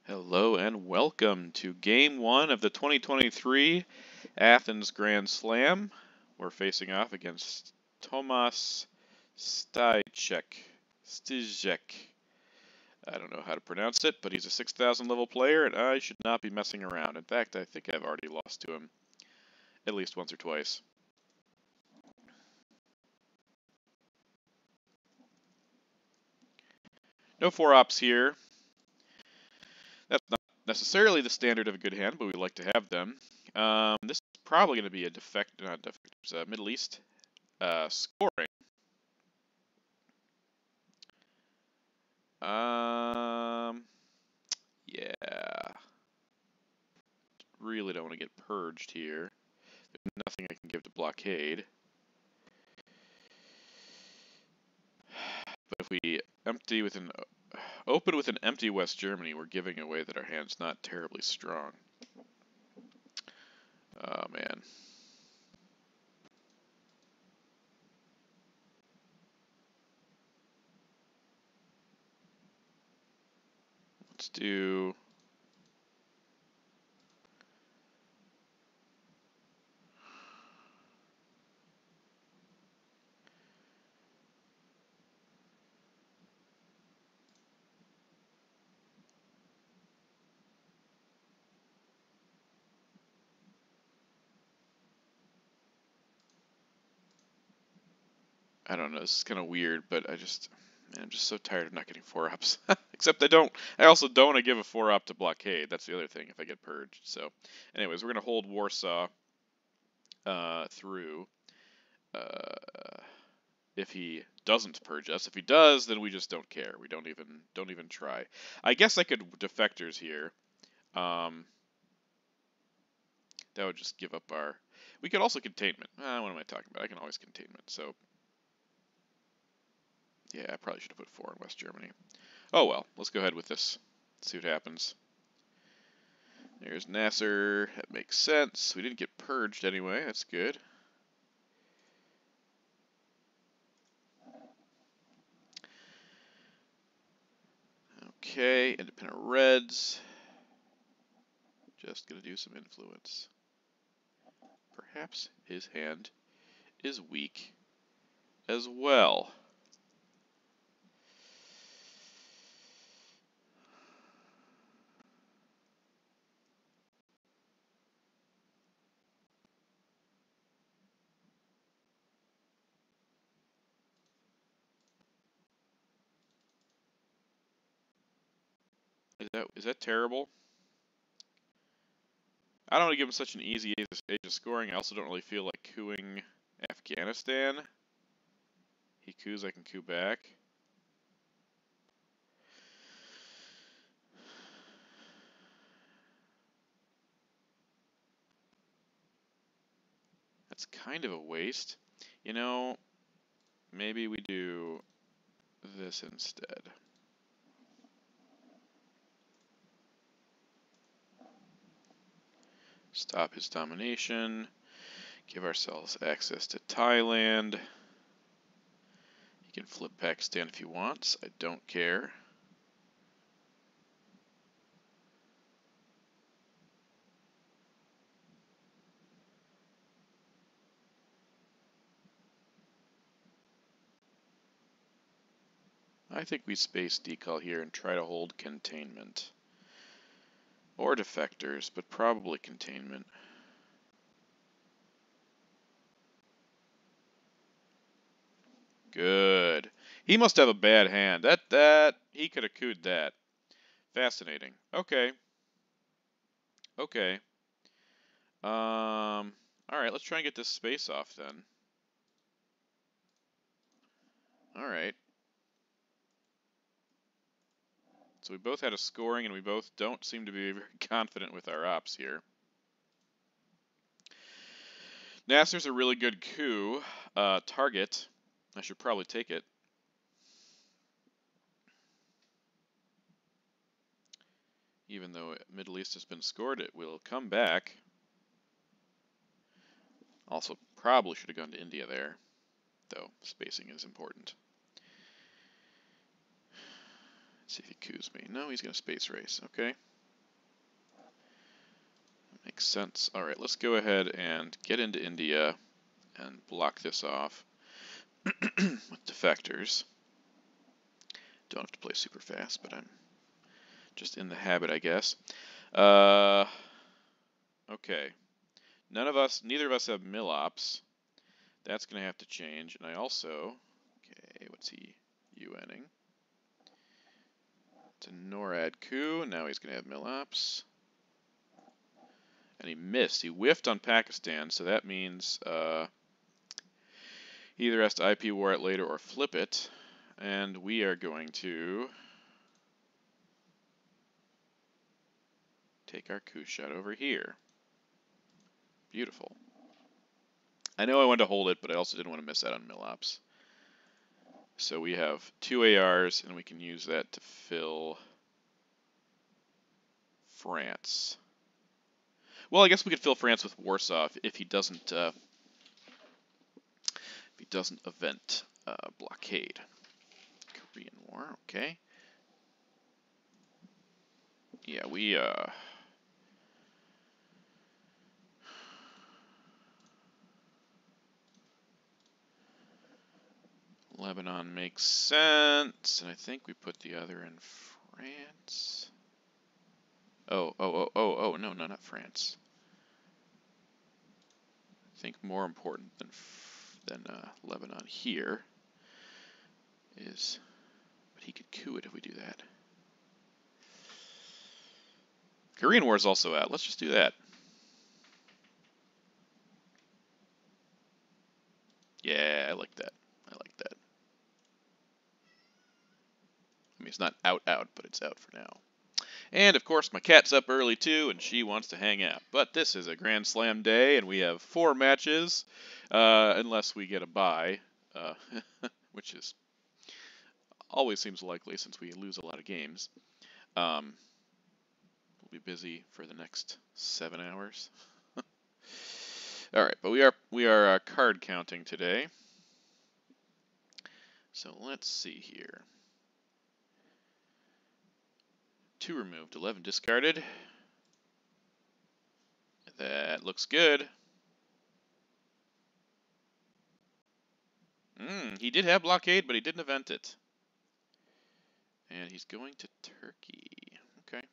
Hello and welcome to Game 1 of the 2023 Athens Grand Slam. We're facing off against Tomasz Styczek. I don't know how to pronounce it, but he's a 6,000 level player and I should not be messing around. In fact, I think I've already lost to him at least once or twice. No 4-ops here. That's not necessarily the standard of a good hand, but we like to have them. This is probably going to be a Middle East scoring. Yeah. Really don't want to get purged here. There's nothing I can give to blockade. But if we open with an empty West Germany, we're giving away that our hand's not terribly strong. Oh man. Let's do... I don't know, this is kind of weird, but I'm just so tired of not getting 4-ops. Except I also don't want to give a 4-op to blockade. That's the other thing if I get purged. So, anyways, we're going to hold Warsaw through if he doesn't purge us. If he does, then we just don't care. We don't even try. I guess I could defectors here. That would just give up our... We could also containment. What am I talking about? I can always containment, so... Yeah, I probably should have put 4 in West Germany. Oh well, let's go ahead with this. See what happens. There's Nasser. That makes sense. We didn't get purged anyway. That's good. Okay, independent Reds. Just gonna do some influence. Perhaps his hand is weak as well. Is that terrible? I don't want to give him such an easy age of scoring. I also don't really feel like cooing Afghanistan. He coos, I can coo back. That's kind of a waste. You know, maybe we do this instead. Stop his domination. Give ourselves access to Thailand. He can flip Pakistan if he wants. I don't care. I think we space decal here and try to hold containment. Or defectors, but probably containment. Good. He must have a bad hand. He could have cooed that. Fascinating. Okay. Okay. Alright, let's try and get this space off then. Alright. So we both had a scoring, and we both don't seem to be very confident with our ops here. Nasser's a really good coup target. I should probably take it. Even though Middle East has been scored, it will come back. Also, probably should have gone to India there, though spacing is important. Let's see if he coups me. No, he's going to space race. Okay. Makes sense. All right, let's go ahead and get into India and block this off with defectors. Don't have to play super fast, but I'm just in the habit, I guess. Okay. Neither of us have mill-ops. That's going to have to change. And I also, okay, what's he UNing? It's a NORAD coup. Now he's going to have mill-ops. And he missed. He whiffed on Pakistan, so that means he either has to IP war it later or flip it. And we are going to take our coup shot over here. Beautiful. I know I wanted to hold it, but I also didn't want to miss out on mill-ops. So we have 2 ARs, and we can use that to fill France. Well, I guess we could fill France with Warsaw if he doesn't event blockade. Korean War, okay. Yeah, we Lebanon makes sense, and I think we put the other in France. Oh, no, not France. I think more important than Lebanon here is, but he could coup it if we do that. Korean War is also out. Let's just do that. Yeah, I like that. I like that. I mean, it's not out, but it's out for now. And, of course, my cat's up early, too, and she wants to hang out. But this is a Grand Slam day, and we have 4 matches, unless we get a bye, which is always seems likely since we lose a lot of games. We'll be busy for the next 7 hours. All right, but we are card counting today. So let's see here. 2 removed, 11 discarded. That looks good. He did have blockade, but he didn't event it. And he's going to Turkey. Okay.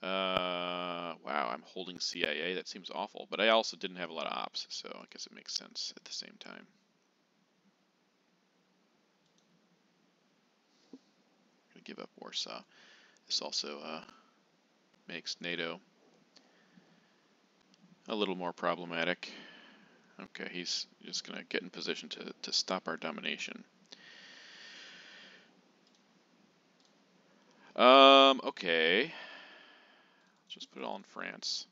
Wow, I'm holding CIA. That seems awful. But I also didn't have a lot of ops, so I guess it makes sense at the same time. I'm going to give up Warsaw. This also makes NATO a little more problematic. Okay, he's just going to get in position to stop our domination. Okay. Let's just put it all in France.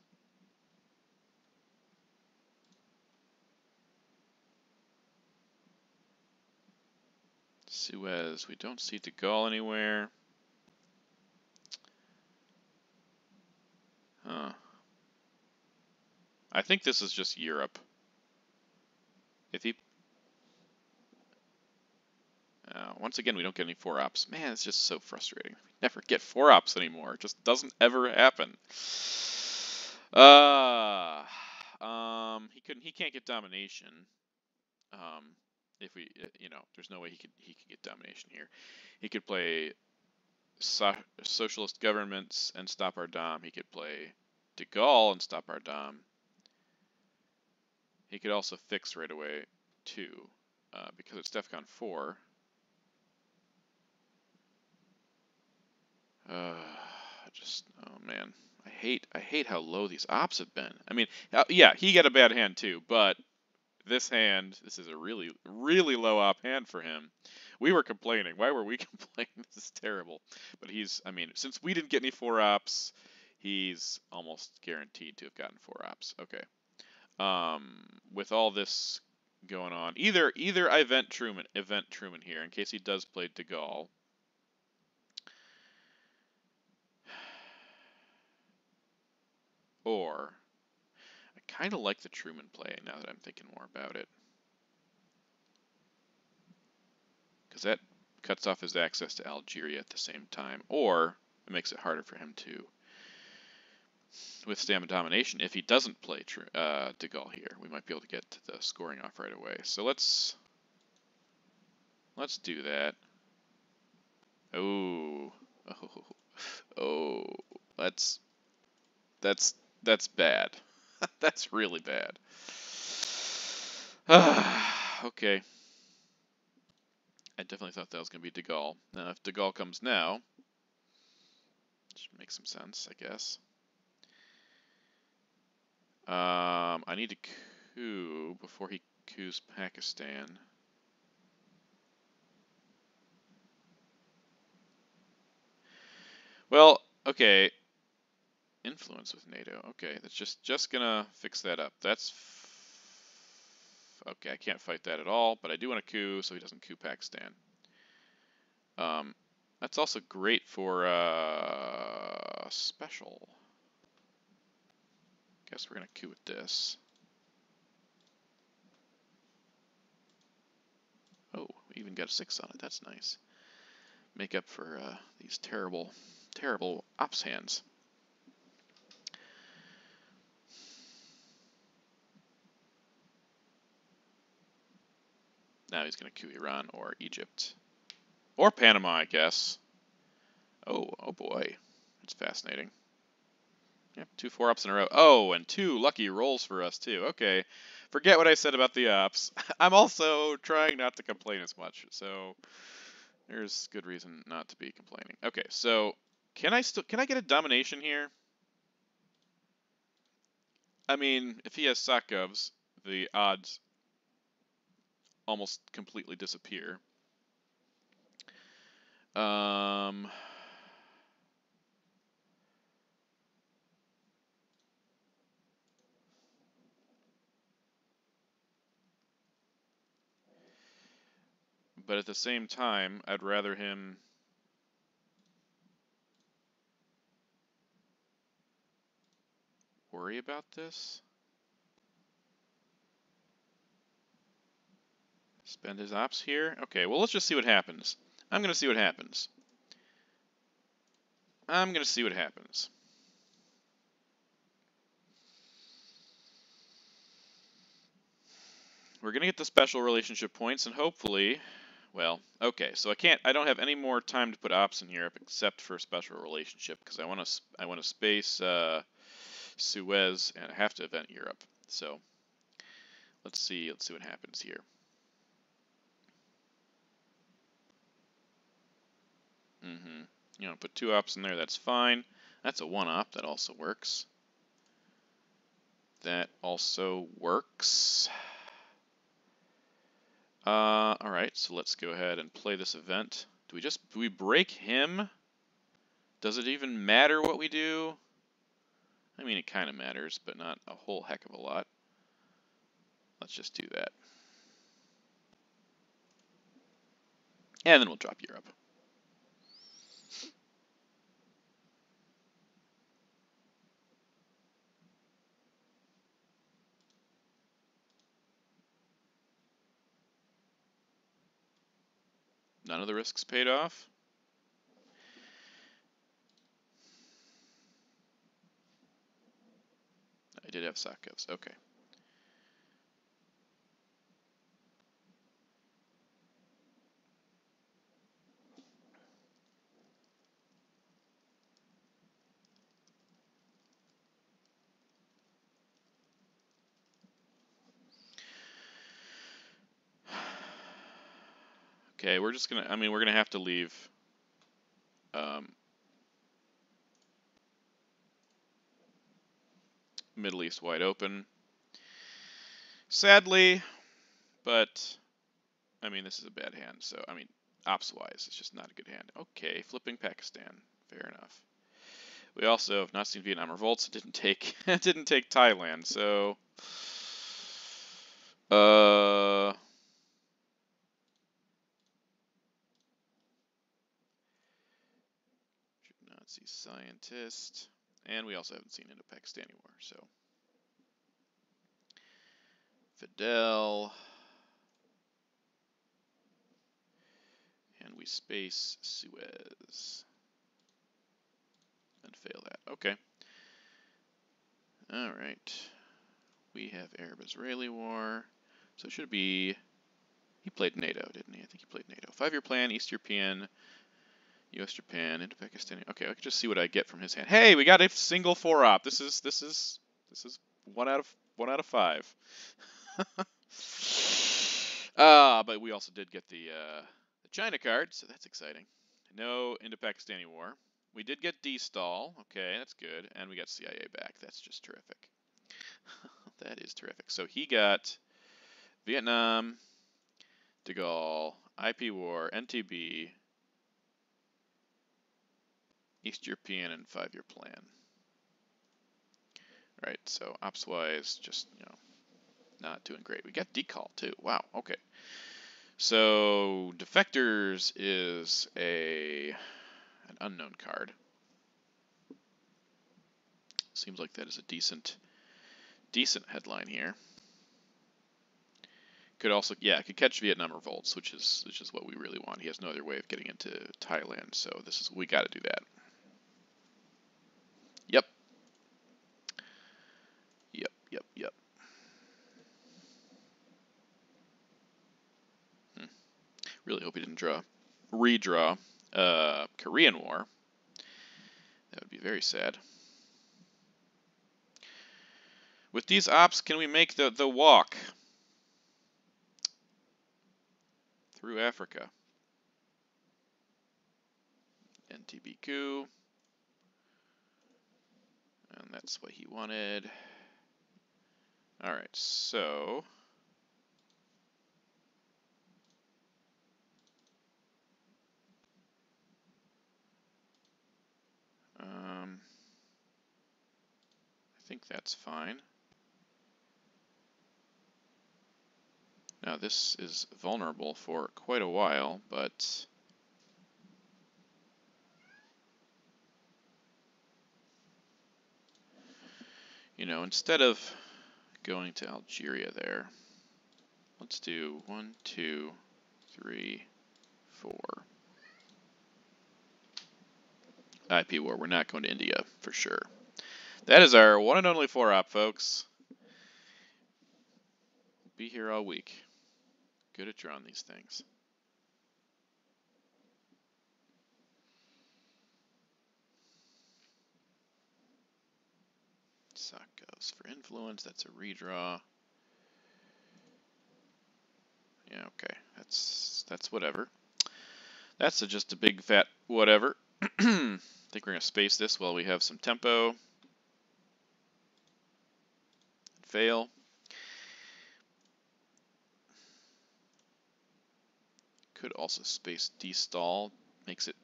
Suez, we don't see de Gaulle anywhere. Huh. I think this is just Europe. If he... once again, we don't get any 4-ops. Man, it's just so frustrating. We never get 4-ops anymore. It just doesn't ever happen. He can't get domination. If we, there's no way he could get domination here. He could play socialist governments and stop our dom. He could play de Gaulle and stop our dom. He could also fix right away too, because it's DEFCON 4. Oh man, I hate how low these ops have been. I mean, yeah, he got a bad hand too, but this is a really, really low op hand for him. We were complaining. Why were we complaining? This is terrible. But since we didn't get any 4-ops, he's almost guaranteed to have gotten 4-ops. Okay. With all this going on, either I event Truman here in case he does play de Gaulle. Or I kind of like the Truman play now that I'm thinking more about it. Because that cuts off his access to Algeria at the same time. Or it makes it harder for him to with stamina domination, if he doesn't play de Gaulle here, we might be able to get the scoring off right away. So let's do that. Oh, oh, that's bad. That's really bad. Okay. I definitely thought that was going to be de Gaulle. Now, if de Gaulle comes now, should make some sense, I guess. I need to coup before he coups Pakistan. Well, okay. Influence with NATO. Okay, that's just gonna fix that up. That's okay. I can't fight that at all, but I do want to coup so he doesn't coup Pakistan. That's also great for special. Guess we're gonna coup with this. Oh, we even got a 6 on it. That's nice. Make up for these terrible ops hands. Now he's going to coup Iran or Egypt. Or Panama, I guess. Oh boy. That's fascinating. Yep, 2 4-ups in a row. Oh, and 2 lucky rolls for us, too. Okay. Forget what I said about the ops. I'm also trying not to complain as much, so there's good reason not to be complaining. Okay, so can I get a domination here? I mean, if he has Sakovs, the odds almost completely disappear. But at the same time, I'd rather him worry about this. Spend his ops here? Okay, well, let's just see what happens. I'm going to see what happens. I'm going to see what happens. We're going to get the special relationship points, and hopefully, well, okay, so I don't have any more time to put ops in Europe except for special relationship, because I want to space Suez, and I have to event Europe. So, let's see what happens here. You know, put 2 ops in there, that's fine. That's a 1 op, that also works. That also works. Alright, so let's go ahead and play this event. Do we break him? Does it even matter what we do? I mean, it kind of matters, but not a whole heck of a lot. Let's just do that. And then we'll drop Europe. None of the risks paid off. I did have Sakovs. Okay. Okay, we're just gonna, we're gonna have to leave Middle East wide open. Sadly, but, this is a bad hand, so, ops-wise, it's just not a good hand. Okay, flipping Pakistan. Fair enough. We also have not seen Vietnam revolts. It didn't take, Thailand, so... Should not see scientist. And we also haven't seen Indo-Pakistan anymore, so... Fidel... And we space Suez. And fail that. Okay. All right. We have Arab-Israeli War. So it should be... He played NATO, didn't he? I think he played NATO. 5-year plan, East European, U.S. Japan, Indo-Pakistani. Okay, I can just see what I get from his hand. Hey, we got a single 4-op. This is 1 out of 5. But we also did get the China card, so that's exciting. No Indo-Pakistani War. We did get D-Stall. Okay, that's good. And we got CIA back. That's just terrific. That is terrific. So he got Vietnam, De Gaulle, IP War, NTB, East European, and 5-year plan. Right, so ops-wise, just, not doing great. We got Decall, too. Wow, okay. So Defectors is an unknown card. Seems like that is a decent headline here. Could also, could catch Vietnam revolts, which is what we really want. He has no other way of getting into Thailand, so we got to do that. Yep. Really hope he didn't redraw Korean War. That would be very sad. With these ops, can we make the walk through Africa? NTB coup. And that's what he wanted. Alright, so... I think that's fine. Now this is vulnerable for quite a while, but... instead of going to Algeria there, let's do 1, 2, 3, 4. IP War, we're not going to India, for sure. That is our one and only 4-op, folks. We'll be here all week. Good at drawing these things. Sock goes for influence, that's a redraw. Yeah, okay, that's whatever. That's just a big fat whatever. I think we're going to space this while we have some tempo. Fail. Could also space D-Stall. Makes it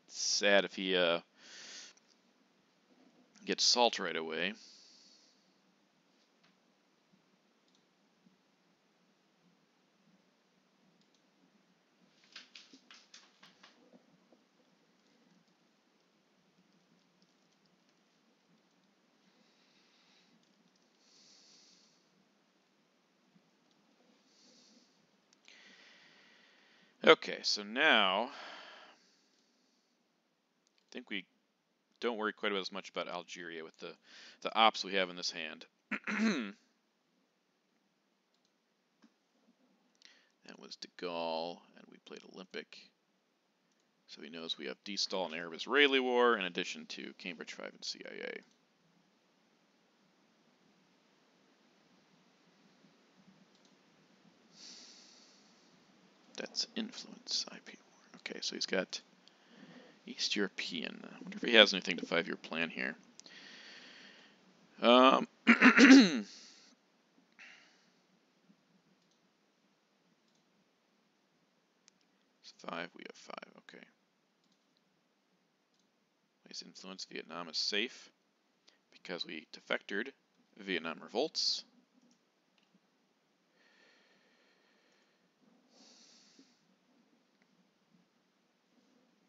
sad if he gets salt right away. Okay, so now I think we don't worry quite as much about Algeria with the ops we have in this hand. That was De Gaulle, and we played Olympic. So he knows we have D-Stall and Arab-Israeli War, in addition to Cambridge 5 and CIA. That's influence, IP War. Okay, so he's got East European. I wonder if he has anything to 5-year plan here. 5, we have 5, okay. His influence, Vietnam is safe because we defectored Vietnam revolts.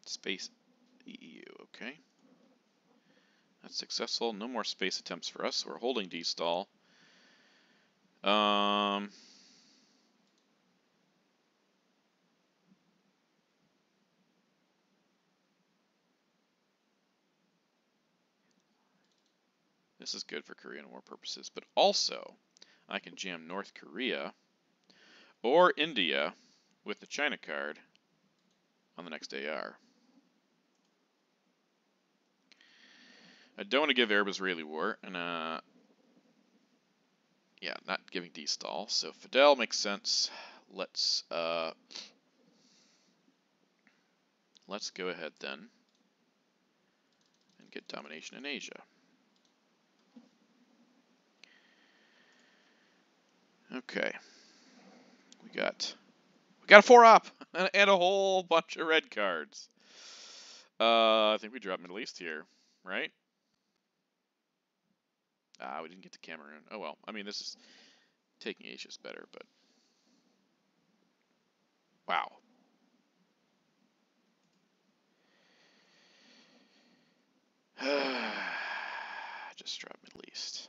Space EU, okay. That's successful. No more space attempts for us. We're holding D-Stall. This is good for Korean War purposes, but also I can jam North Korea or India with the China card on the next AR. I don't want to give Arab-Israeli war, and yeah, not giving D-stall. So Fidel makes sense. Let's go ahead then and get domination in Asia. Okay, we got a 4-op and a whole bunch of red cards. I think we dropped Middle East here, right? We didn't get to Cameroon. Oh well. I mean, this is taking Asia's better, but wow. Just drop Middle East.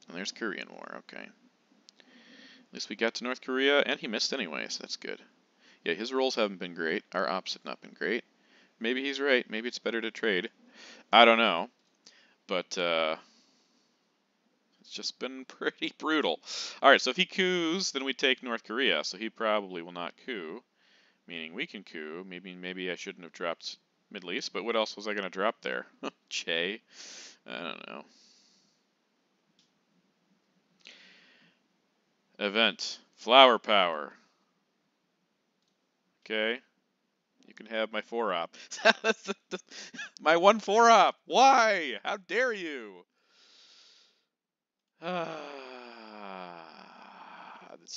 And there's Korean War. Okay. At least we got to North Korea, and he missed anyway, so that's good. Yeah, his rolls haven't been great. Our ops have not been great. Maybe he's right. Maybe it's better to trade. I don't know. But it's just been pretty brutal. Alright, so if he coups, then we take North Korea. So he probably will not coup, meaning we can coup. Maybe I shouldn't have dropped Middle East, but what else was I going to drop there? Che? I don't know. Event. Flower power. Okay. You can have my 4-op. My 1 4-op. Why? How dare you? That's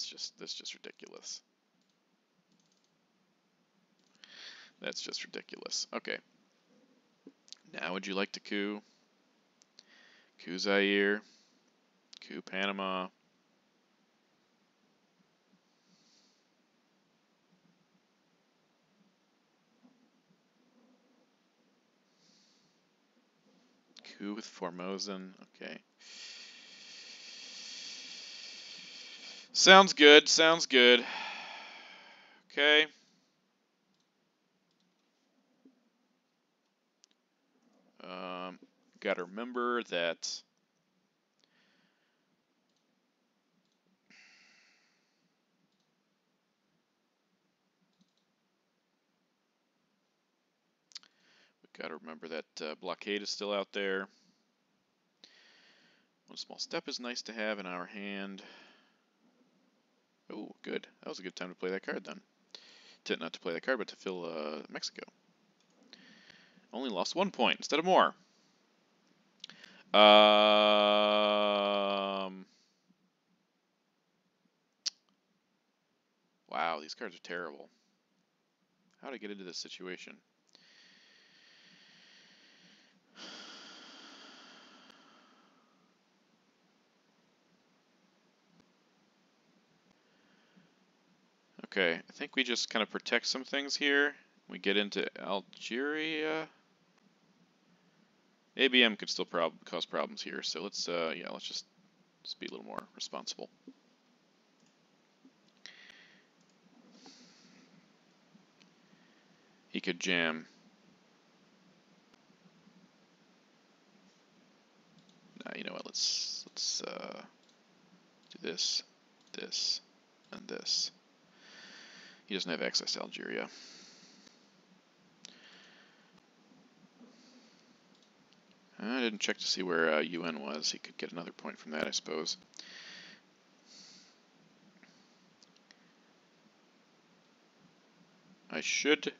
just ridiculous. That's just ridiculous. Okay. Now would you like to coup? Coup Zaire. Coup Panama. Coup with Formosan. Okay. Sounds good. Sounds good. Okay. Got to remember that blockade is still out there. One small step is nice to have in our hand. Oh, good. That was a good time to play that card then. Not to play that card, but to fill Mexico. Only lost 1 point instead of more. Wow, these cards are terrible. How did I get into this situation? Okay, I think we just kind of protect some things here. We get into Algeria. ABM could still cause problems here, so let's just be a little more responsible. He could jam. You know what? Let's do this, this, and this. He doesn't have access to Algeria. I didn't check to see where UN was. He could get another point from that, I suppose. I should.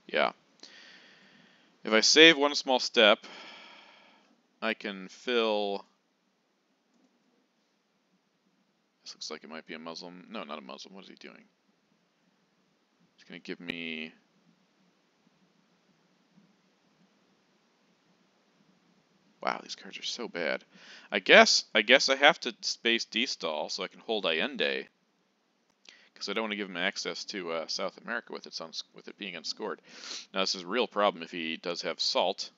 Yeah. If I save 1 small step, I can fill. This looks like it might be a Muslim. No, not a Muslim. What is he doing? He's going to give me. Wow, these cards are so bad. I guess I have to space D-stall so I can hold Allende, because I don't want to give him access to South America with it being unscored. Now this is a real problem if he does have salt.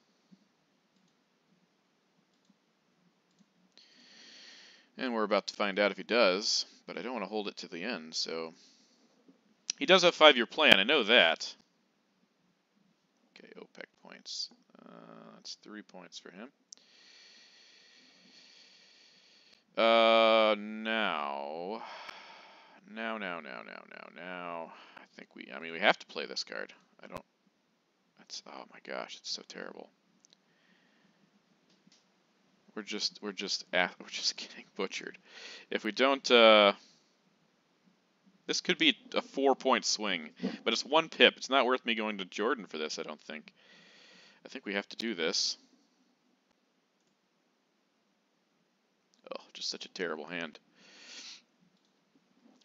And we're about to find out if he does, but I don't want to hold it to the end, so He does have a 5-year plan, I know that. Okay, OPEC points. That's 3 points for him. Now. I mean, we have to play this card. Oh my gosh, it's so terrible. We're just getting butchered. If we don't, this could be a 4-point swing, but it's 1 pip. It's not worth me going to Jordan for this, I don't think. I think we have to do this. Oh, just such a terrible hand.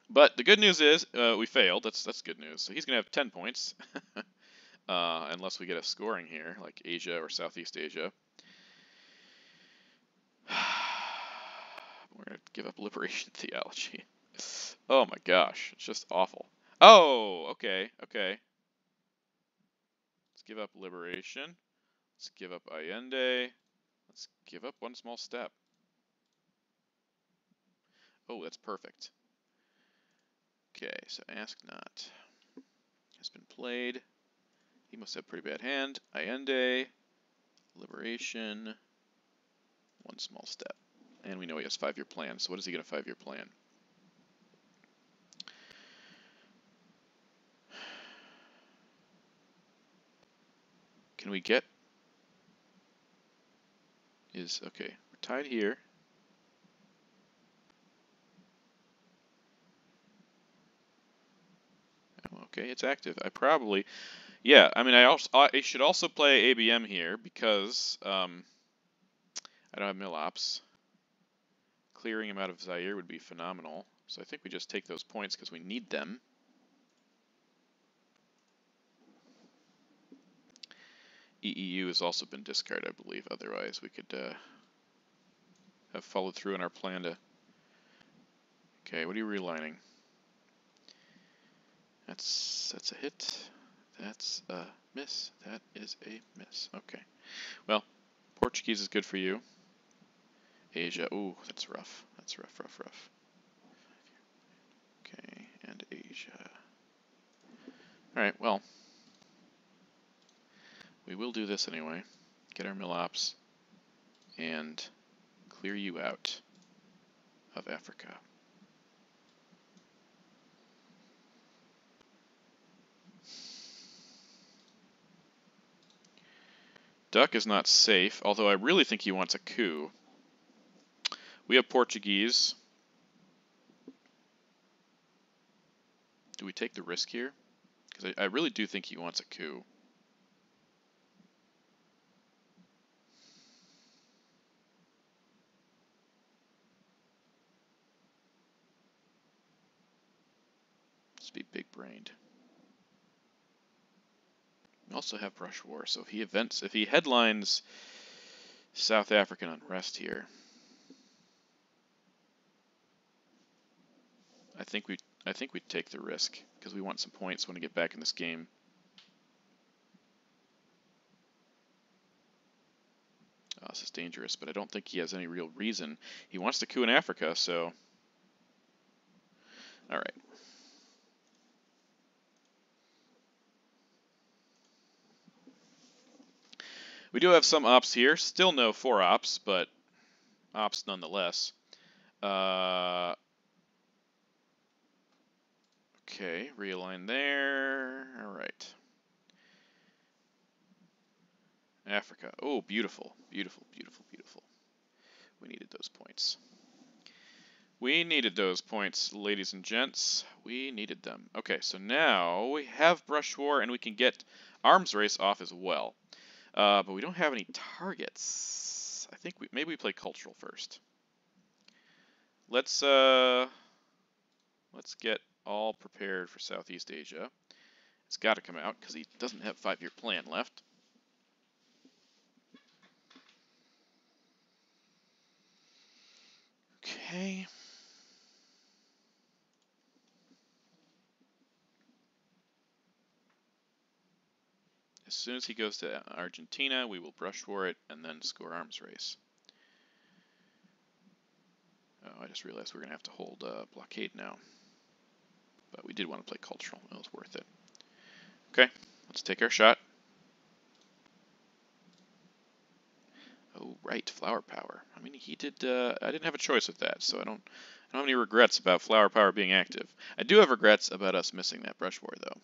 But the good news is we failed. That's good news. So he's gonna have 10 points, unless we get a scoring here, like Asia or Southeast Asia. We're gonna give up liberation theology. Oh my gosh, it's just awful. Oh, okay. Let's give up liberation. Let's give up Allende. Let's give up 1 small step. Oh, that's perfect. Okay, so Ask Not has been played. He must have a pretty bad hand. Allende, liberation, 1 small step. And we know he has 5-year plan, so what does he get a 5-year plan? Can we get... Okay, we're tied here. Okay, it's active. Yeah, I mean, I should also play ABM here because I don't have mill ops. Clearing him out of Zaire would be phenomenal. So I think we just take those points because we need them. EEU has also been discarded, I believe. Otherwise, we could have followed through on our plan to... Okay, what are you realigning? That's a hit. That's a miss. That is a miss. Okay. Well, Portuguese is good for you. Asia. Ooh, that's rough. That's rough. Okay, and Asia. Alright, well. We will do this anyway. Get our mill ops and clear you out of Africa. Duck is not safe, although I really think he wants a coup. We have Portuguese. Do we take the risk here? Because I really do think he wants a coup. Let's be big-brained. We also have brush war, so if he headlines South African unrest here, I think we take the risk because we want some points when we get back in this game. Oh, this is dangerous, but I don't think he has any real reason. He wants to coup in Africa, so all right. We do have some ops here. Still no 4 ops, but ops nonetheless. Okay, realign there. All right. Africa. Oh, beautiful. We needed those points. Ladies and gents. We needed them. Okay, so now we have brush war, and we can get arms race off as well. But we don't have any targets. I think maybe we play cultural first. Let's get all prepared for Southeast Asia. It's got to come out because he doesn't have 5-year plan left. Okay. As soon as he goes to Argentina, we will brush war it and then score arms race. Oh, I just realized we're going to have to hold blockade now. But we did want to play cultural. It was worth it. Okay, let's take our shot. Oh, right, flower power. I mean, he did. I didn't have a choice with that, so I don't have any regrets about flower power being active. I do have regrets about us missing that brush war, though.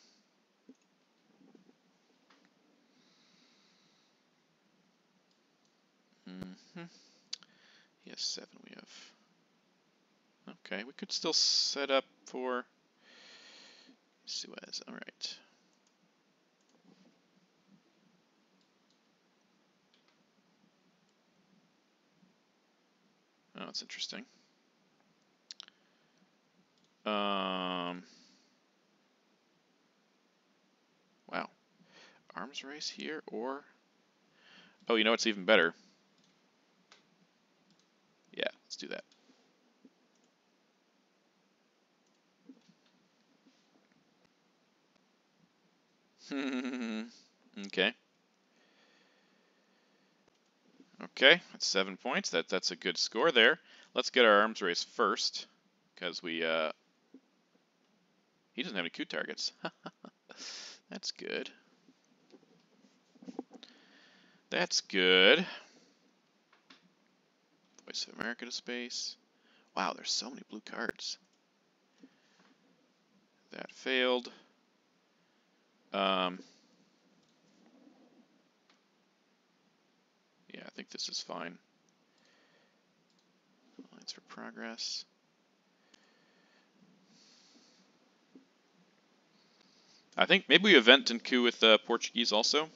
He has 7. We have. Okay, we could still set up for Suez. All right. Oh, that's interesting. Wow. Arms race here, or... Oh, you know what's even better? Yeah, let's do that. Okay. Okay, that's 7 points. That's a good score there. Let's get our arms race first, because we he doesn't have any coup targets. That's good. That's good. Voice of America to space. Wow, there's so many blue cards. That failed. Yeah, I think this is fine. Lines for progress. I think maybe we event and coup with Portuguese also.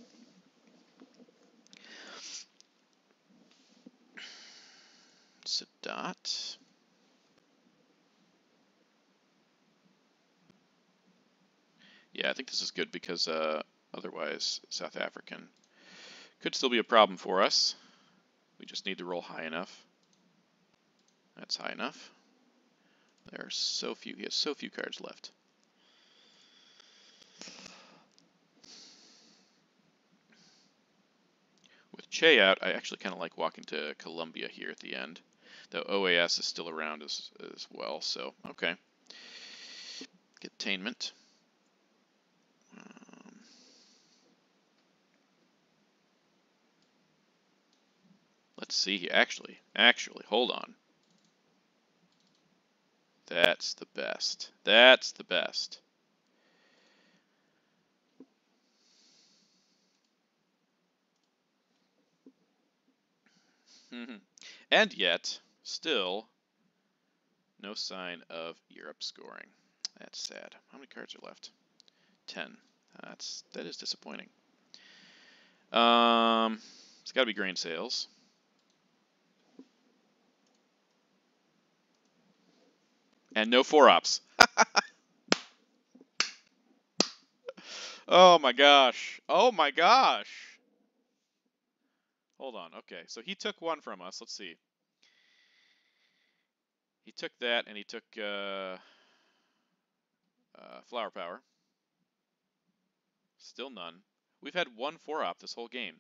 Sadat. Yeah, I think this is good because otherwise South African could still be a problem for us. We just need to roll high enough. That's high enough. There are so few. He has so few cards left. With Che out, I actually kind of like walking to Colombia here at the end. Though OAS is still around as well, so okay. Get attainment. Let's see here. Actually, hold on. That's the best. That's the best. And yet, still, no sign of Europe scoring. That's sad. How many cards are left? 10. That is disappointing. It's got to be grain sales. And no 4-ops. Oh my gosh. Oh my gosh. Hold on. Okay, so he took 1 from us. Let's see. He took that, and he took flower power. Still none. We've had 1 4-op this whole game.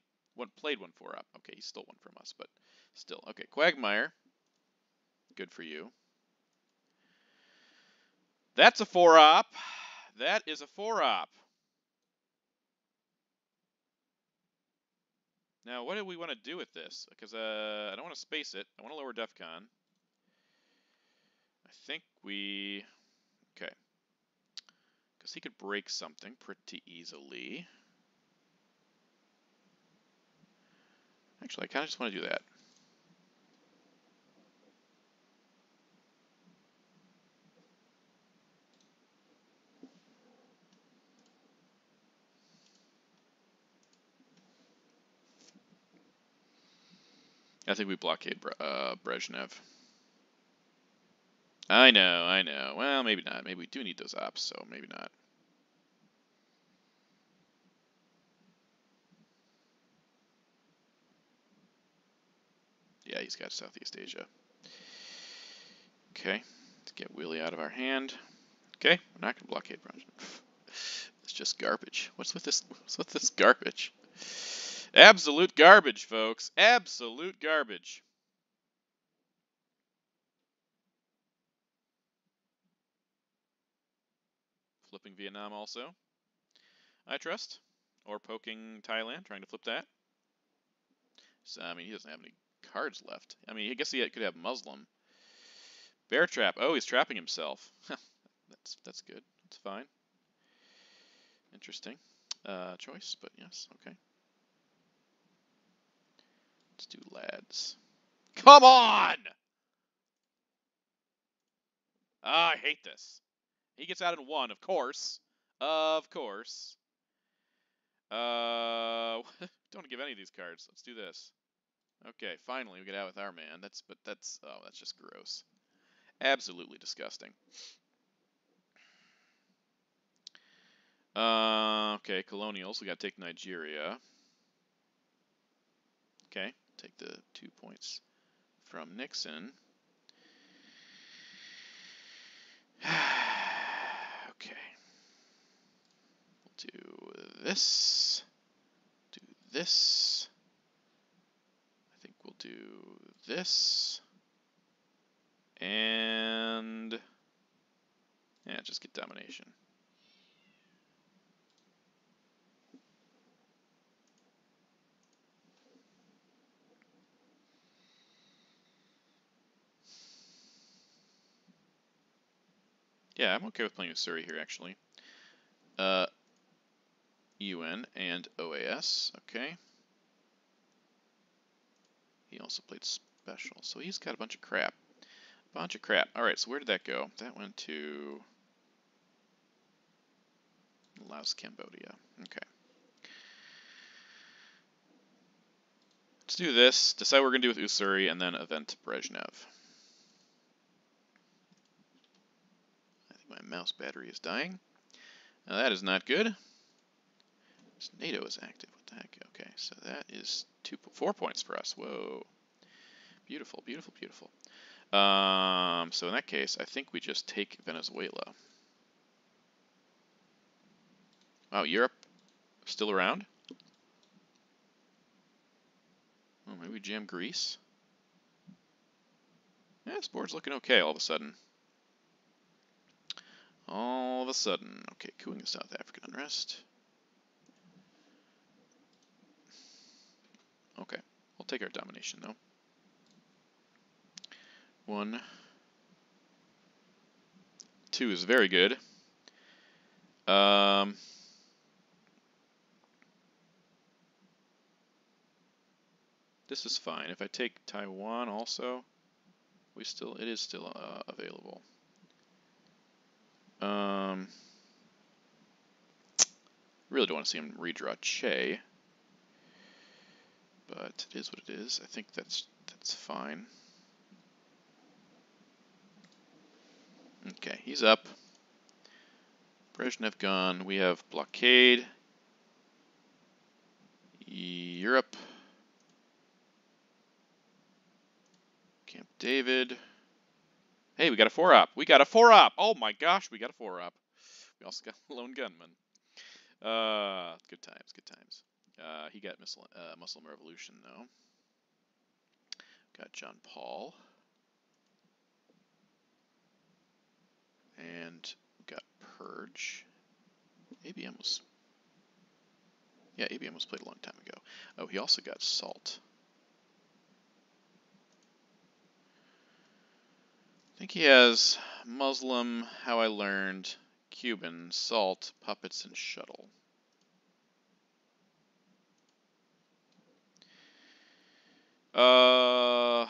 Played 1 4-op. Okay, he stole 1 from us, but still. Okay, Quagmire. Good for you. That's a 4-op. That is a 4-op. Now, what do we want to do with this? Because I don't want to space it. I want to lower DEFCON. I think we... Okay. Because he could break something pretty easily. Actually, I kind of just want to do that. I think we blockade Brezhnev. I know. Well, maybe not. Maybe we do need those ops, so maybe not. Yeah, he's got Southeast Asia. Okay, let's get Willie out of our hand. Okay, we're not going to blockade Brezhnev. It's just garbage. What's with this garbage? Absolute garbage, folks. Absolute garbage. flipping Vietnam also, I trust. Or poking Thailand, trying to flip that. So, I mean, he doesn't have any cards left. I mean, I guess he could have Muslim. Bear trap. Oh, he's trapping himself. That's good. That's fine. Interesting choice, but yes, okay. Let's do lads. Come on! I hate this. He gets out in 1, of course. Of course. Don't give any of these cards. Let's do this. Okay, finally we get out with our man. That's just gross. Absolutely disgusting. Okay, colonials. We gotta take Nigeria. Okay, take the 2 points from Nixon. Okay. We'll do this. Do this. I think we'll do this. And yeah, just get domination. Yeah, I'm okay with playing with Surrey here, actually. UN and OAS, okay. He also played special, so he's got a bunch of crap. Bunch of crap. Alright, so where did that go? That went to Laos, Cambodia. Okay. Let's do this. Decide what we're going to do with Ussuri, and then event Brezhnev. I think my mouse battery is dying. Now that is not good. NATO is active. What the heck? Okay, so that is 4 points for us. Whoa. Beautiful, beautiful, beautiful. So in that case, I think we just take Venezuela. Wow, Europe still around? Oh, maybe we jam Greece? Yeah, this board's looking okay all of a sudden. All of a sudden. Okay, cooing the South African unrest. Okay, we'll take our domination though. 1. 2 is very good. This is fine. If I take Taiwan also, it is still available. Really don't want to see him redraw Che, but it is what it is. I think that's fine. Okay, he's up. Brezhnev gone. We have blockade. Europe. Camp David. Hey, we got a 4-op. We got a 4-op. Oh my gosh, we got a 4-op. We also got a lone gunman. Good times, good times. He got Muslim Revolution though. Got John Paul. And we got Purge. ABM was... Yeah, ABM was played a long time ago. Oh, he also got Salt. I think he has Muslim, How I Learned, Cuban, Salt, Puppets, and Shuttle. I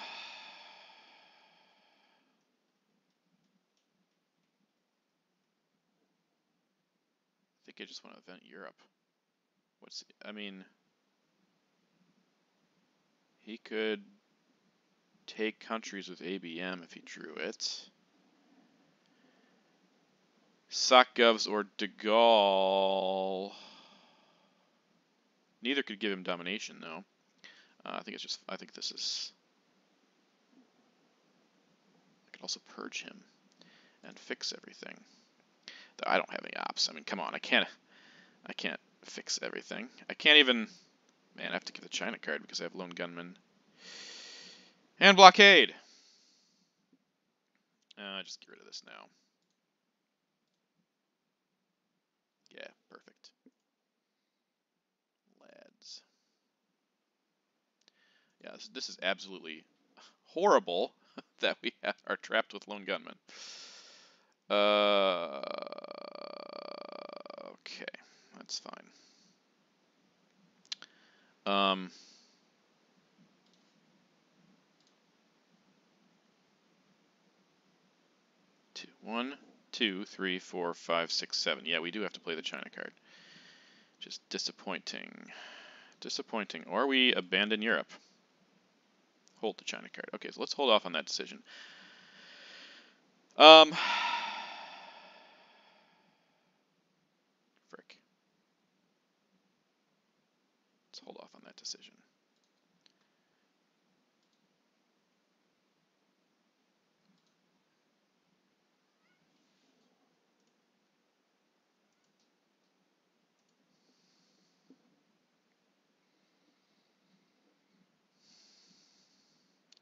think I just want to event Europe. I mean, he could take countries with ABM if he drew it. Sakgovs or De Gaulle. Neither could give him domination though. I think this is... I could also purge him and fix everything. Though I don't have any ops. I mean, come on, I can't fix everything. I can't even... Man, I have to give the China card because I have lone gunman. And blockade! Just get rid of this now. Yeah, perfect. Lads. Yeah, this is absolutely horrible that we are trapped with lone gunmen. Okay, that's fine. 1, 2, 3, 4, 5, 6, 7. Yeah, we do have to play the China card. Just disappointing. Disappointing. Or we abandon Europe. Hold the China card. Okay, so let's hold off on that decision. Frick. Let's hold off on that decision.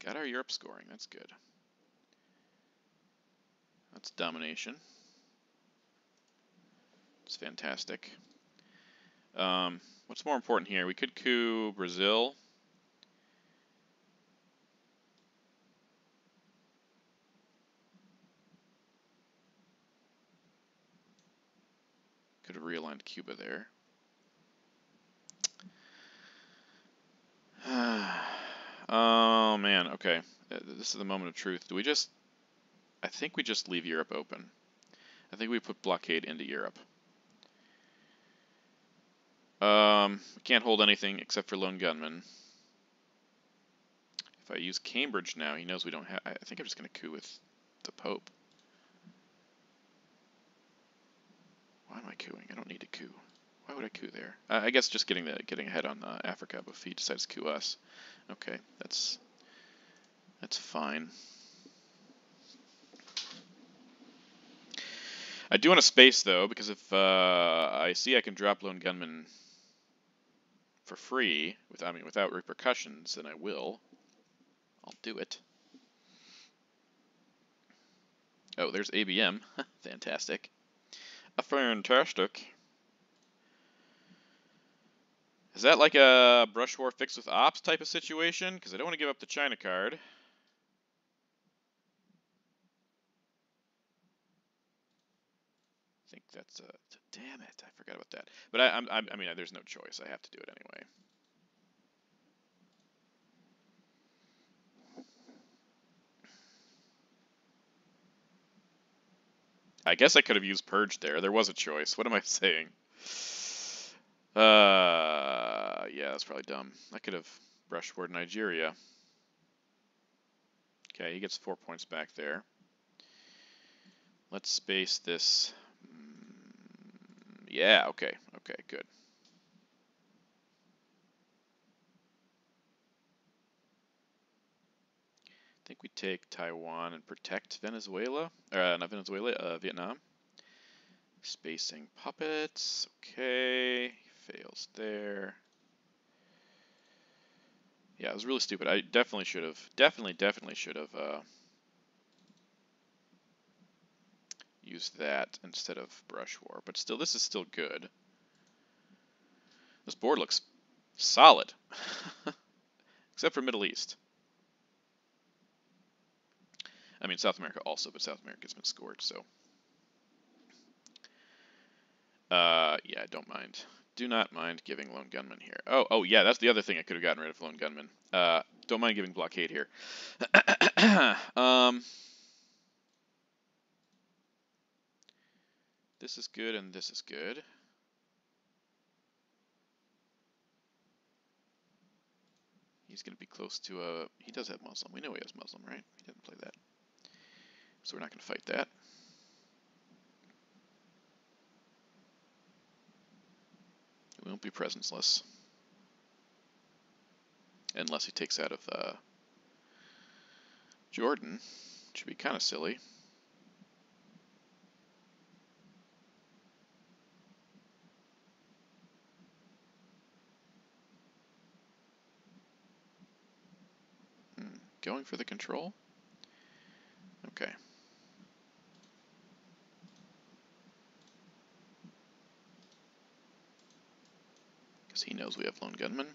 Got our Europe scoring. That's good. That's domination. It's fantastic. What's more important here? We could coup Brazil. Could have realigned Cuba there. Oh man, okay. This is the moment of truth. Do we just... I think we just leave Europe open. I think we put blockade into Europe. We can't hold anything except for lone gunmen. If I use Cambridge now, he knows we don't have... I think I'm just going to coup with the Pope. Why am I cooing? I don't need to coup. Why would I coup there? I guess just getting ahead on Africa, but if he decides to coup us. Okay, that's fine. I do want to space, though, because if I see I can drop lone gunmen for free, without repercussions, then I will. I'll do it. Oh, there's ABM. Fantastic. Fantastic. Is that like a brush war fixed with ops type of situation? Because I don't want to give up the China card. I think that's damn it, I forgot about that. But I mean, there's no choice. I have to do it anyway. I guess I could have used Purge there. There was a choice. What am I saying? Yeah, that's probably dumb. I could have brushed toward Nigeria. Okay, he gets 4 points back there. Let's space this. Yeah, okay, good. I think we take Taiwan and protect Venezuela. Not Venezuela, Vietnam. Spacing puppets. Okay, fails there. Yeah, it was really stupid. I definitely should have. Definitely should have used that instead of brush war. But still, this is still good. This board looks solid, except for Middle East. I mean, South America also, but South America's been scored, so. Yeah, I don't mind. Do not mind giving lone gunman here. Oh, yeah, that's the other thing I could have gotten rid of lone gunman. Don't mind giving blockade here. This is good and this is good. He's going to be close to a... He does have Muslim. We know he has Muslim, right? He didn't play that. So we're not going to fight that. We won't be presenceless. Unless he takes out of Jordan. Which would be kind of silly. Going for the control? Okay. because he knows we have lone gunmen.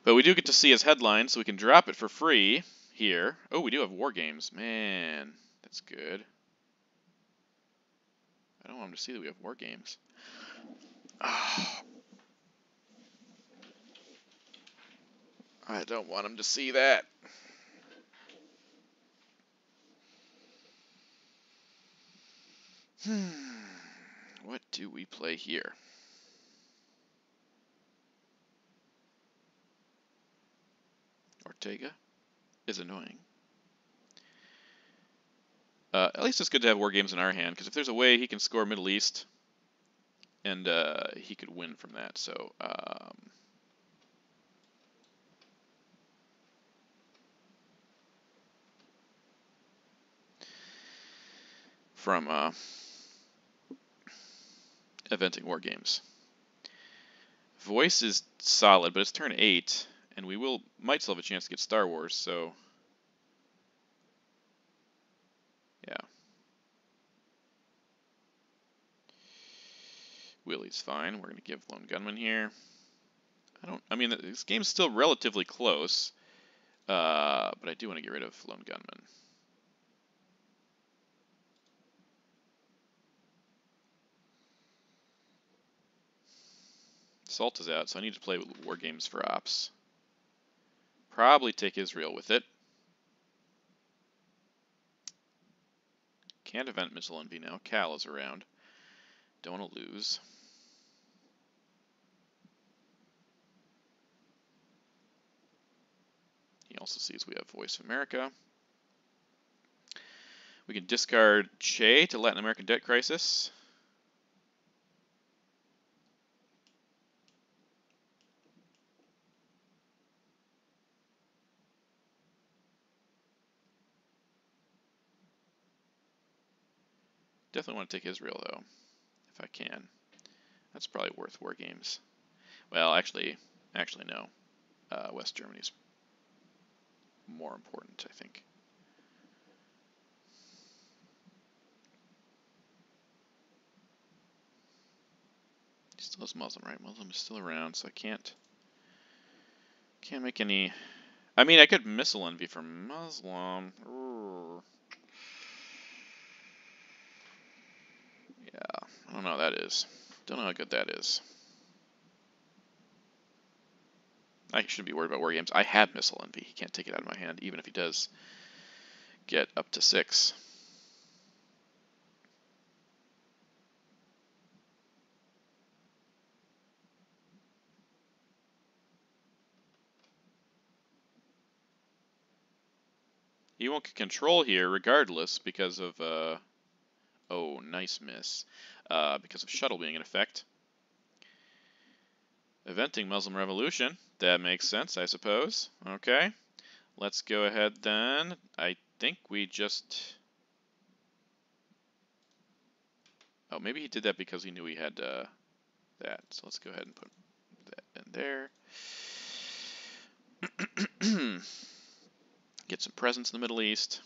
But we do get to see his headline, so we can drop it for free here. Oh, we do have war games. Man, that's good. I don't want him to see that we have war games. Oh. I don't want him to see that. What do we play here? Ortega is annoying. At least it's good to have war games in our hand, because if there's a way he can score Middle East, and he could win from that. So from eventing war games. Voice is solid, but it's turn 8, and we might still have a chance to get Star Wars, so yeah. Willie's fine. We're going to give Lone Gunman here. I mean, this game's still relatively close, but I do want to get rid of Lone Gunman. Salt is out, so I need to play with war games for ops. Probably take Israel with it. Can't event Missile Envy now. Cal is around. Don't want to lose. He also sees we have Voice of America. We can discard Che to Latin American debt crisis. Definitely want to take Israel, though, if I can. That's probably worth war games. Well, actually no. West Germany's more important, I think. He still has Muslim, right? Muslim is still around, so I can't make any. I mean, I could Missile Envy for Muslim. Ooh. Yeah, I don't know how that is. Don't know how good that is. I shouldn't be worried about war games. I have Missile Envy. He can't take it out of my hand, even if he does get up to 6. He won't get control here regardless because of, oh, nice miss. Because of shuttle being in effect. Eventing Muslim Revolution. That makes sense, I suppose. Okay. Let's go ahead then. I think we just... Oh, maybe he did that because he knew he had that. So let's go ahead and put that in there. Get some presence in the Middle East,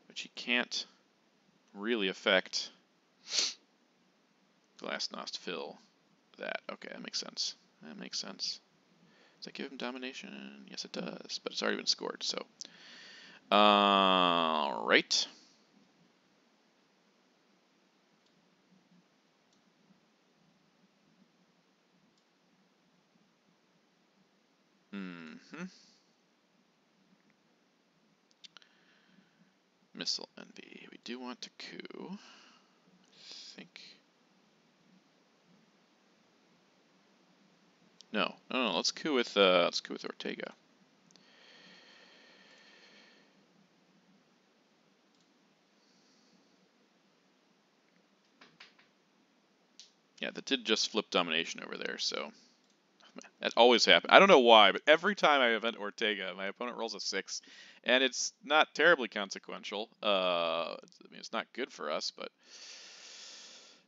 which he can't really affect. Glasnost fill that. Okay, that makes sense. That makes sense. Does that give him domination? Yes, it does, but it's already been scored, so. Alright. Missile Envy. We do want to coup. I think. No. Let's coup with Ortega. Yeah, that did just flip domination over there, so that always happens. I don't know why, but every time I event Ortega, my opponent rolls a 6, and it's not terribly consequential. I mean, it's not good for us, but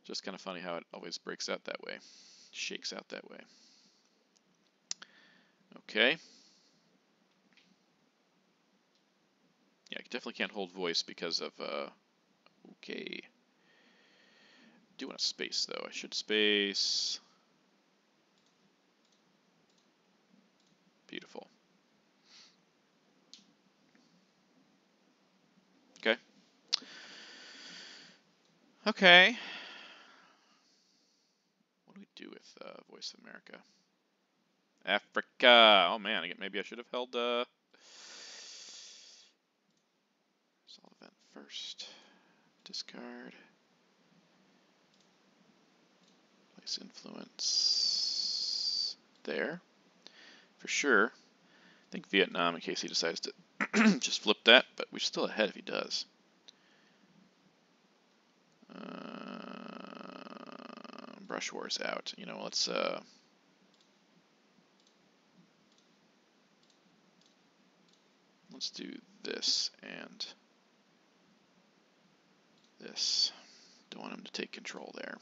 just kind of funny how it always breaks out that way, shakes out that way. Okay. Yeah, I definitely can't hold voice because of, okay. I do want to space, though. I should space. Okay. What do we do with Voice of America? Africa. Oh man, maybe I should have held solve event first. Discard. Place influence there for sure. I think Vietnam in case he decides to just flip that, but we're still ahead if he does. Brush War's out. You know, let's do this and this. Don't want him to take control there.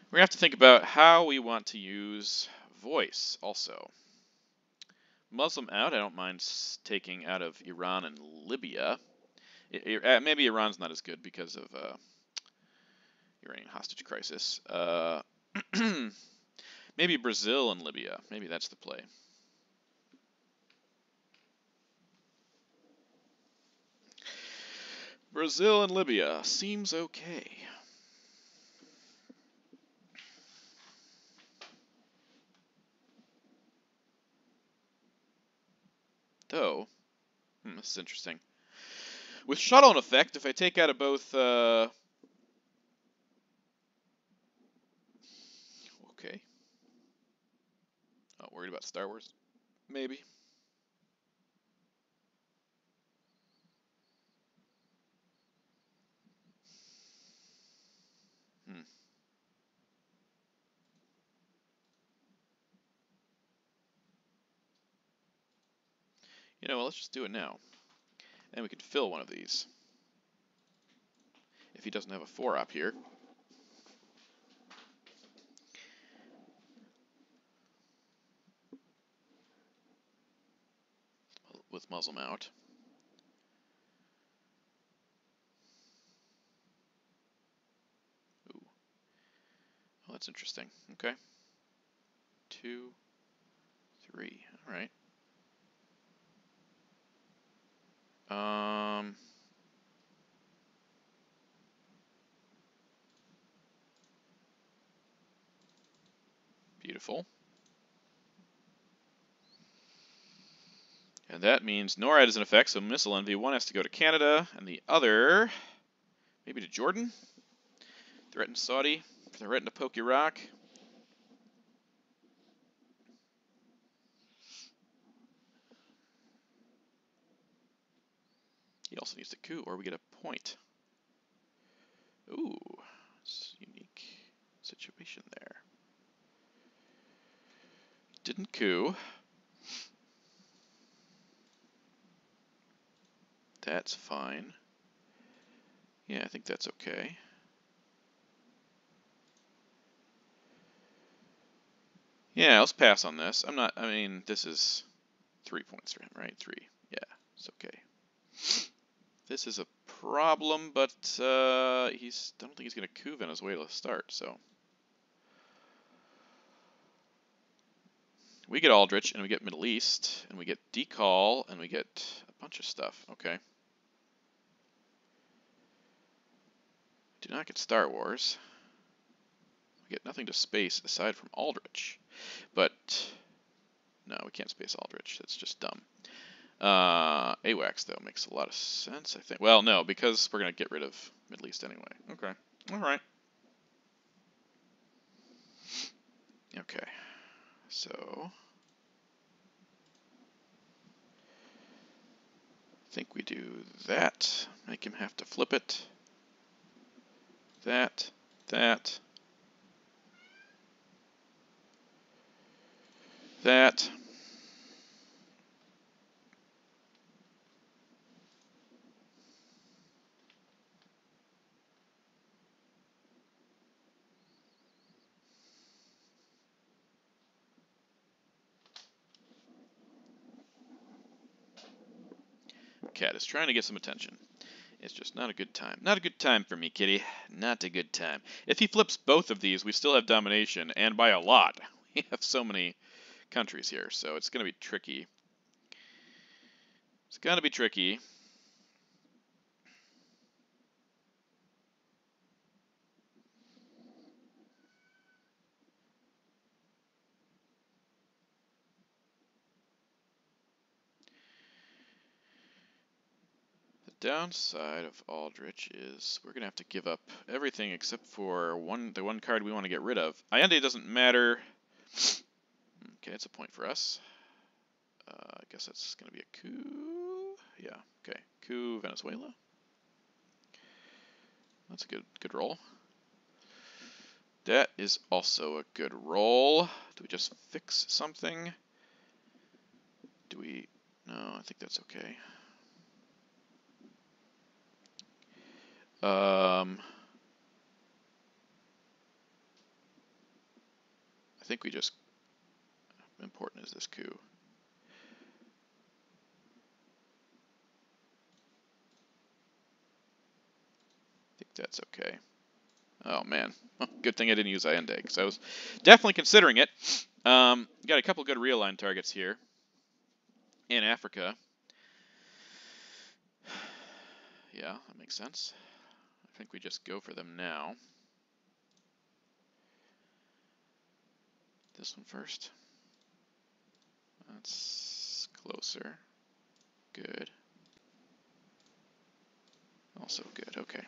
We're going to have to think about how we want to use voice also. Muslim out, I don't mind taking out of Iran and Libya. Maybe Iran's not as good because of Iranian hostage crisis. Maybe Brazil and Libya. Maybe that's the play. Brazil and Libya seems okay. Though, this is interesting. With shuttle in effect, if I take out of both, okay. Oh, worried about Star Wars? Maybe. You know, let's just do it now. And we can fill one of these. If he doesn't have a 4-op here. With Muslim out. Ooh. Oh, that's interesting. Okay. 2, 3. All right. Beautiful. And that means NORAD is in effect, so missile envy. One has to go to Canada, and the other, maybe to Jordan? Threaten Saudi, threaten to poke Iraq. He also needs to coup, or we get a point. Ooh, it's a unique situation there. Didn't coup. That's fine. Yeah, I think that's okay. Yeah, let's pass on this. I mean, this is 3 points for him, right? 3. Yeah, it's okay. This is a problem, but I don't think he's going to coup Venezuela start, so. We get Aldrich, and we get Middle East, and we get Decall, and we get a bunch of stuff. Okay. Do not get Star Wars. We get nothing to space aside from Aldrich. But, no, we can't space Aldrich. That's just dumb. AWACS, though, makes a lot of sense, I think. Well, no, because we're going to get rid of Middle East anyway. Okay. All right. Okay. So, I think we do that. Make him have to flip it. That. That. That. Cat is trying to get some attention. It's just not a good time. Not a good time for me, kitty. Not a good time. If he flips both of these, we still have domination, and by a lot. We have so many countries here, so it's going to be tricky. It's going to be tricky. downside of Aldrich is we're going to have to give up everything except for the one card we want to get rid of. Allende doesn't matter. Okay, it's a point for us. I guess that's going to be a coup. Yeah, okay. Coup Venezuela. That's a good roll. That is also a good roll. Do we just fix something? Do we... No, I think that's okay. I think we just... Important is this coup. I think that's okay. Oh man, good thing I didn't use Allende, because I was definitely considering it. Got a couple good realigned targets here in Africa. Yeah, that makes sense. I think we just go for them now. This one first. That's closer. Good. Also good, okay.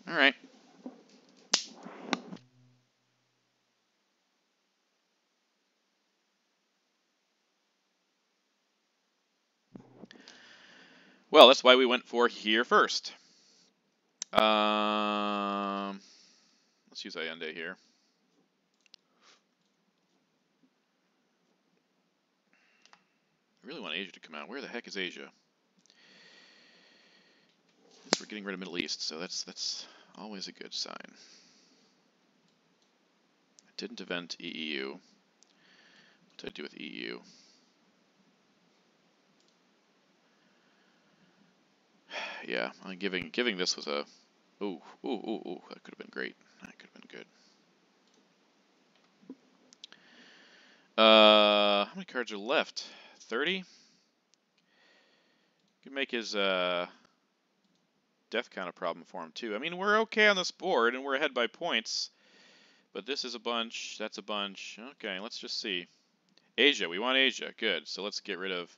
Alright. Well, that's why we went for here first. Let's use Allende here. I really want Asia to come out. Where the heck is Asia? We're getting rid of Middle East, so that's always a good sign. I didn't event EEU. What did I do with EU? Yeah, giving this was a ooh, that could have been great. That could have been good. How many cards are left? 30? Could make his death count a problem for him too. I mean, we're okay on this board and we're ahead by points, but this is a bunch, that's a bunch. Okay, let's just see. Asia, we want Asia. Good. So let's get rid of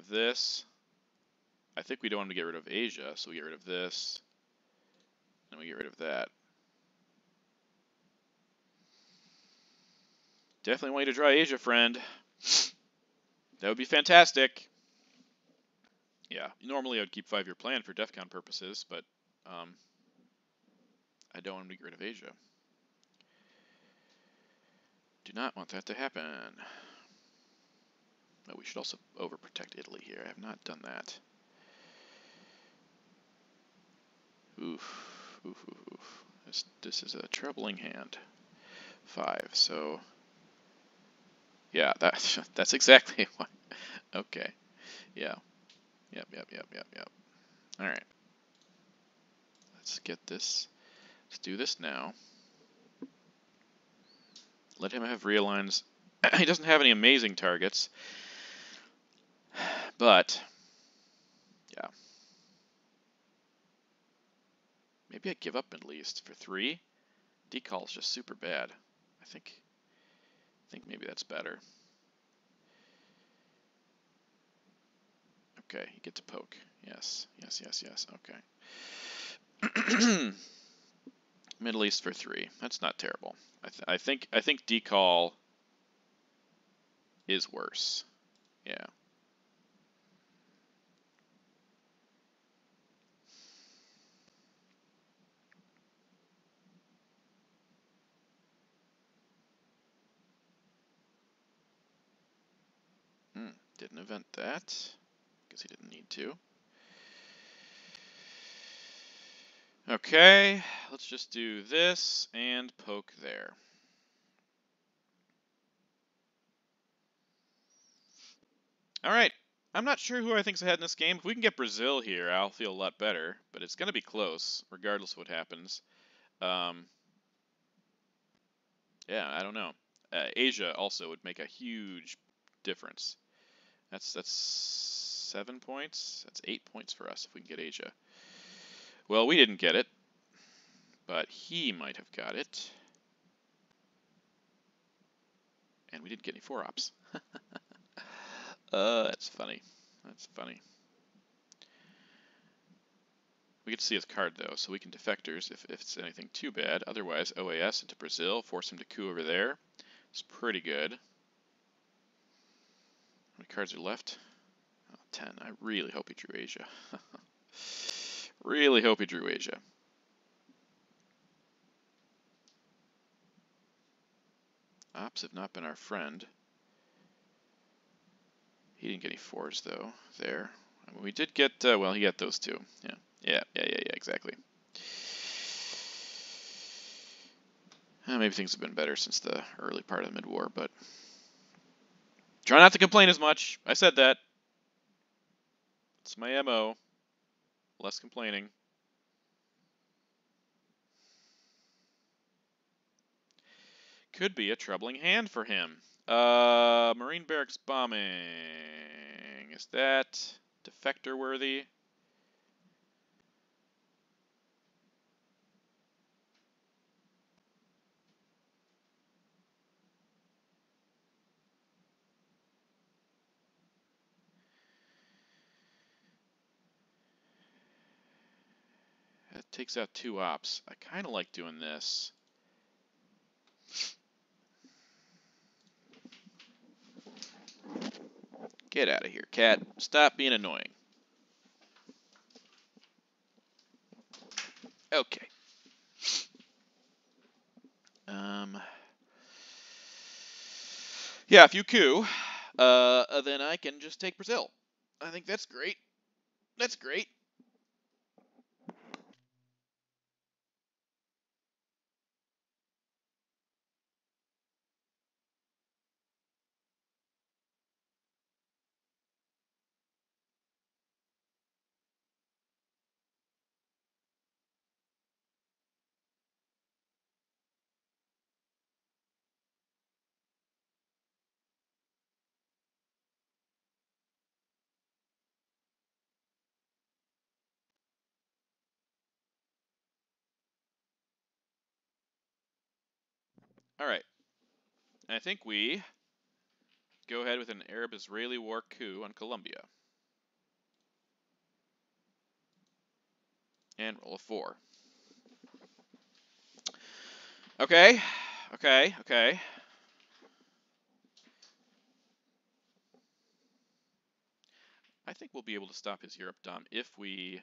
this. I think we don't want to get rid of Asia, so we get rid of this. And we get rid of that. Definitely want you to draw Asia, friend. That would be fantastic. Yeah, normally I would keep 5-year plan for DEFCON purposes, but I don't want to get rid of Asia. Do not want that to happen. No, we should also overprotect Italy here. I have not done that. Oof, oof, oof, oof. This is a troubling hand. 5, so... Yeah, that's exactly why. Okay, yeah. Yep. Alright. Let's get this. Let's do this now. Let him have realigns. He doesn't have any amazing targets. But, yeah. Maybe I give up at least for 3. Decall is just super bad. I think maybe that's better. Okay, you get to poke. Yes. Okay. Middle East for 3. That's not terrible. I think decall is worse. Yeah. Didn't event that, because he didn't need to. Okay, let's just do this and poke there. Alright, I'm not sure who I think's ahead in this game. If we can get Brazil here, I'll feel a lot better, but it's going to be close, regardless of what happens. Yeah, I don't know. Asia also would make a huge difference. That's 7 points. That's 8 points for us if we can get Asia. Well, we didn't get it, but he might have got it. And we didn't get any 4-ops. That's funny. That's funny. We get to see his card, though, so we can defectors if it's anything too bad. Otherwise, OAS into Brazil, force him to coup over there. It's pretty good. How many cards are left? Oh, 10. I really hope he drew Asia. Really hope he drew Asia. Ops have not been our friend. He didn't get any 4s, though, there. I mean, we did get, well, he got those two. Yeah, exactly. Maybe things have been better since the early part of the mid-war, but try not to complain as much. I said that. It's my MO. Less complaining. Could be a troubling hand for him. Marine barracks bombing. Is that defector worthy? That takes out 2 ops. I kind of like doing this. Get out of here, cat. Stop being annoying. Okay. Yeah, if you coup, then I can just take Brazil. I think that's great. That's great. All right. I think we go ahead with an Arab-Israeli war coup on Colombia. And roll a 4. Okay. I think we'll be able to stop his Europe dom if we...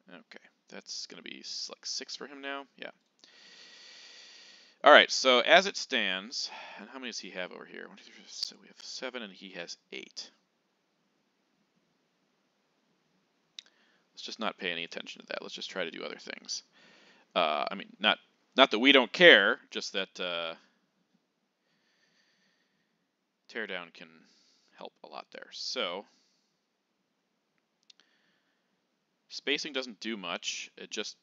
Okay, that's going to be like 6 for him now. Yeah. All right, so as it stands, and how many does he have over here? 1, 2, 3, so we have 7, and he has 8. Let's just not pay any attention to that. Let's just try to do other things. I mean, not that we don't care, just that teardown can help a lot there. So spacing doesn't do much. It just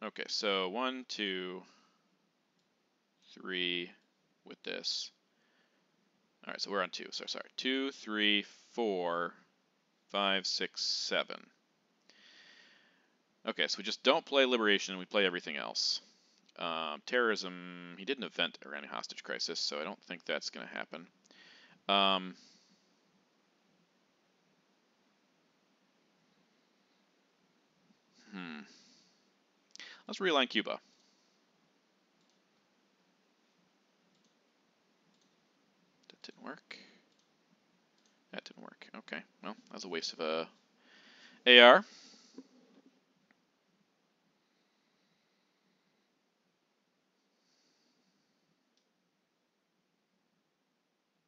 okay. So 1, 2, 3 with this. All right, so we're on 2. So sorry, 2, 3, 4, 5, 6, 7. Okay, so we just don't play Liberation, we play everything else. Terrorism, he did an event around a hostage crisis, so I don't think that's going to happen. Let's realign Cuba. That didn't work. That didn't work. Okay, well, that was a waste of a AR.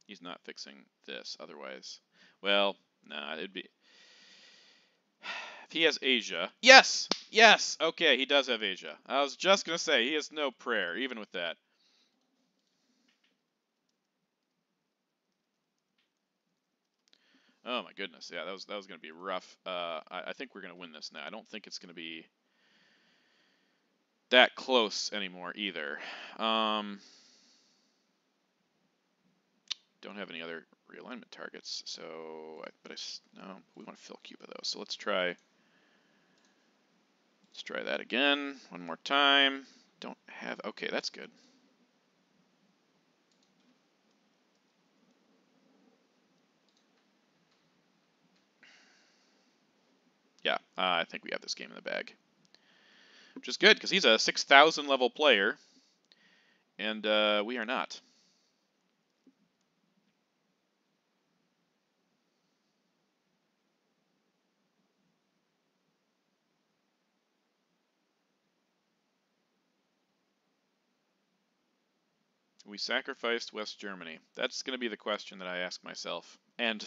He's not fixing this otherwise. Well, nah, it'd be... If he has Asia... Yes! Yes! Okay, he does have Asia. I was just going to say, he has no prayer, even with that. Oh my goodness, yeah, that was going to be rough. I think we're going to win this now. I don't think it's going to be that close anymore either. Don't have any other realignment targets, so no, we want to fill Cuba though. So let's try that again one more time. Don't have, okay, that's good. Yeah, I think we got this game in the bag. Which is good, because he's a 6,000 level player, and we are not. We sacrificed West Germany. That's going to be the question that I ask myself, and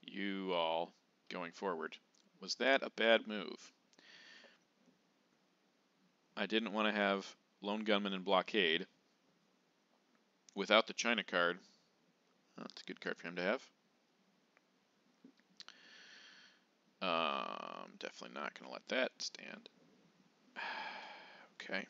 you all, going forward. Was that a bad move? I didn't want to have Lone Gunman and Blockade without the China card. Oh, that's a good card for him to have. Definitely not going to let that stand. Okay.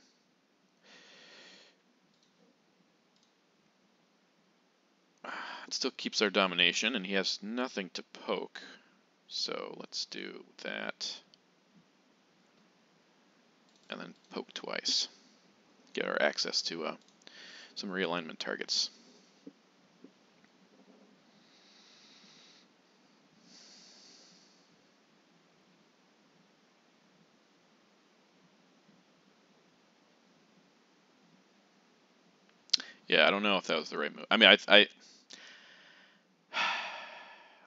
It still keeps our domination, and he has nothing to poke. So let's do that. And then poke twice. Get our access to some realignment targets. Yeah, I don't know if that was the right move. I mean,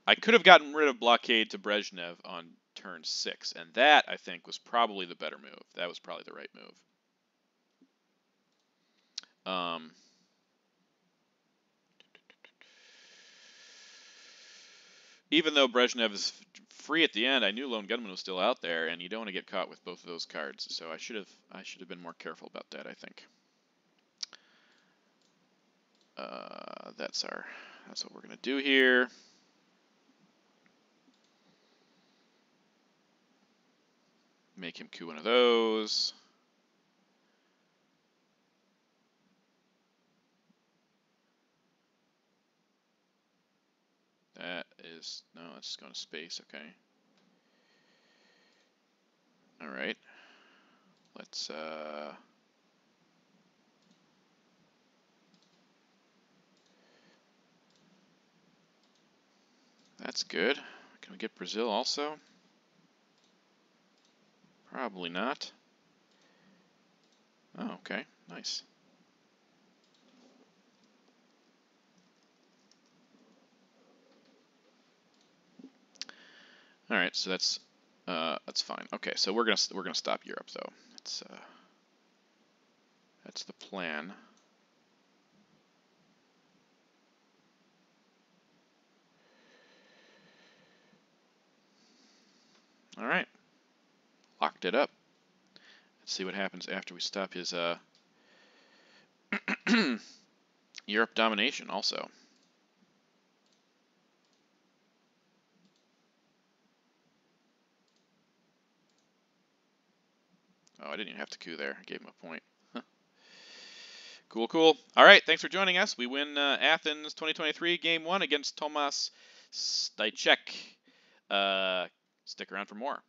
I could have gotten rid of Blockade to Brezhnev on turn 6, and that, I think, was probably the better move. That was probably the right move. Even though Brezhnev is free at the end, I knew Lone Gunman was still out there, and you don't want to get caught with both of those cards. So I should have been more careful about that, I think. That's what we're gonna do here. Make him coup one of those. That is, no, it's just going to space, okay. Alright. Let's, that's good. Can we get Brazil also? Probably not. Oh, okay, nice. All right, so that's fine. Okay, so we're gonna stop Europe though. That's the plan. All right, locked it up. Let's see what happens after we stop his Europe domination also. Oh, I didn't even have to coup there. I gave him a point. Cool, cool. All right, thanks for joining us. We win Athens 2023 Game 1 against Tomasz Styczek. Stick around for more.